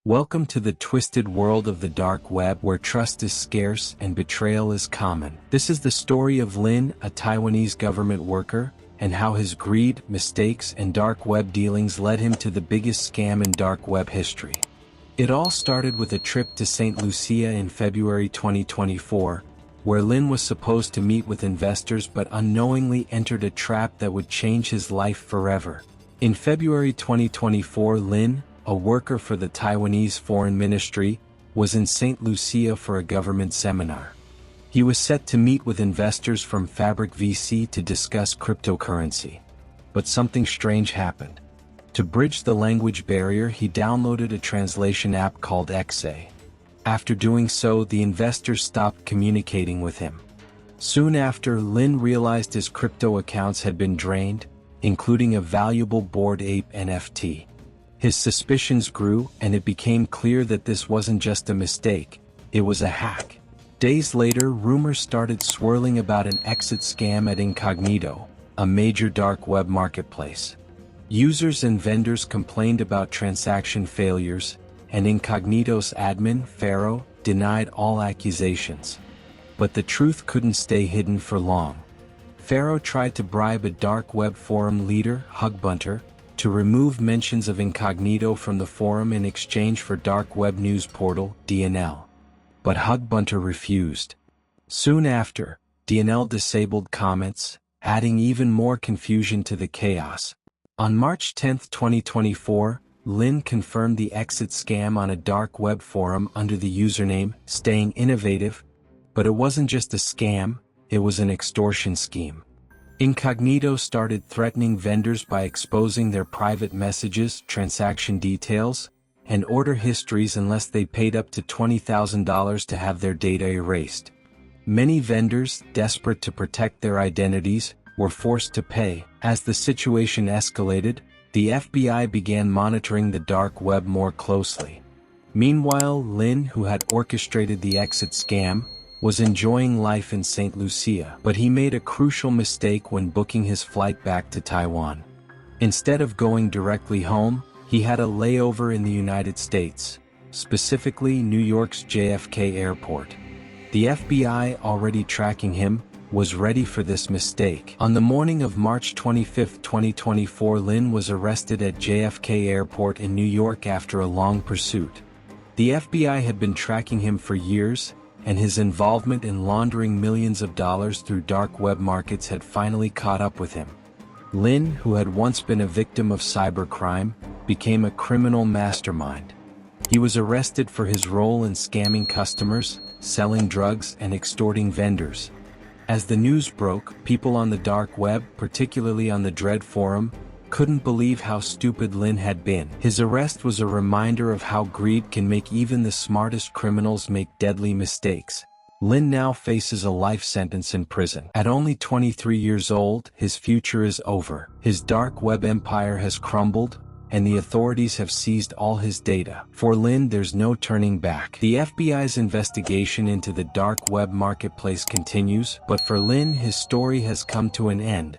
Welcome to the twisted world of the dark web where trust is scarce and betrayal is common. This is the story of Lin, a Taiwanese government worker, and how his greed, mistakes, and dark web dealings led him to the biggest scam in dark web history. It all started with a trip to St. Lucia in February 2024, where Lin was supposed to meet with investors but unknowingly entered a trap that would change his life forever. In February 2024, Lin, a worker for the Taiwanese Foreign Ministry, was in St. Lucia for a government seminar. He was set to meet with investors from Fabric VC to discuss cryptocurrency. But something strange happened. To bridge the language barrier, he downloaded a translation app called Exe. After doing so, the investors stopped communicating with him. Soon after, Lin realized his crypto accounts had been drained, including a valuable Bored Ape NFT. His suspicions grew, and it became clear that this wasn't just a mistake, it was a hack. Days later, rumors started swirling about an exit scam at Incognito, a major dark web marketplace. Users and vendors complained about transaction failures, and Incognito's admin, Pharaoh, denied all accusations. But the truth couldn't stay hidden for long. Pharaoh tried to bribe a dark web forum leader, Hugbunter, to remove mentions of Incognito from the forum in exchange for dark web news portal, DNL. But Hugbunter refused. Soon after, DNL disabled comments, adding even more confusion to the chaos. On March 10, 2024, Lin confirmed the exit scam on a dark web forum under the username Staying Innovative, but it wasn't just a scam, it was an extortion scheme. Incognito started threatening vendors by exposing their private messages, transaction details, and order histories unless they paid up to $20,000 to have their data erased. Many vendors, desperate to protect their identities, were forced to pay. As the situation escalated, the FBI began monitoring the dark web more closely. Meanwhile, Lin, who had orchestrated the exit scam, was enjoying life in St. Lucia, but he made a crucial mistake when booking his flight back to Taiwan. Instead of going directly home, he had a layover in the United States, specifically New York's JFK Airport. The FBI, already tracking him, was ready for this mistake. On the morning of March 25, 2024, Lin was arrested at JFK Airport in New York after a long pursuit. The FBI had been tracking him for years, and his involvement in laundering millions of dollars through dark web markets had finally caught up with him. Lin, who had once been a victim of cybercrime, became a criminal mastermind. He was arrested for his role in scamming customers, selling drugs, and extorting vendors. As the news broke, people on the dark web, particularly on the Dread forum, couldn't believe how stupid Lin had been. His arrest was a reminder of how greed can make even the smartest criminals make deadly mistakes. Lin now faces a life sentence in prison. At only 23 years old, his future is over. His dark web empire has crumbled, and the authorities have seized all his data. For Lin, there's no turning back. The FBI's investigation into the dark web marketplace continues, but for Lin, his story has come to an end.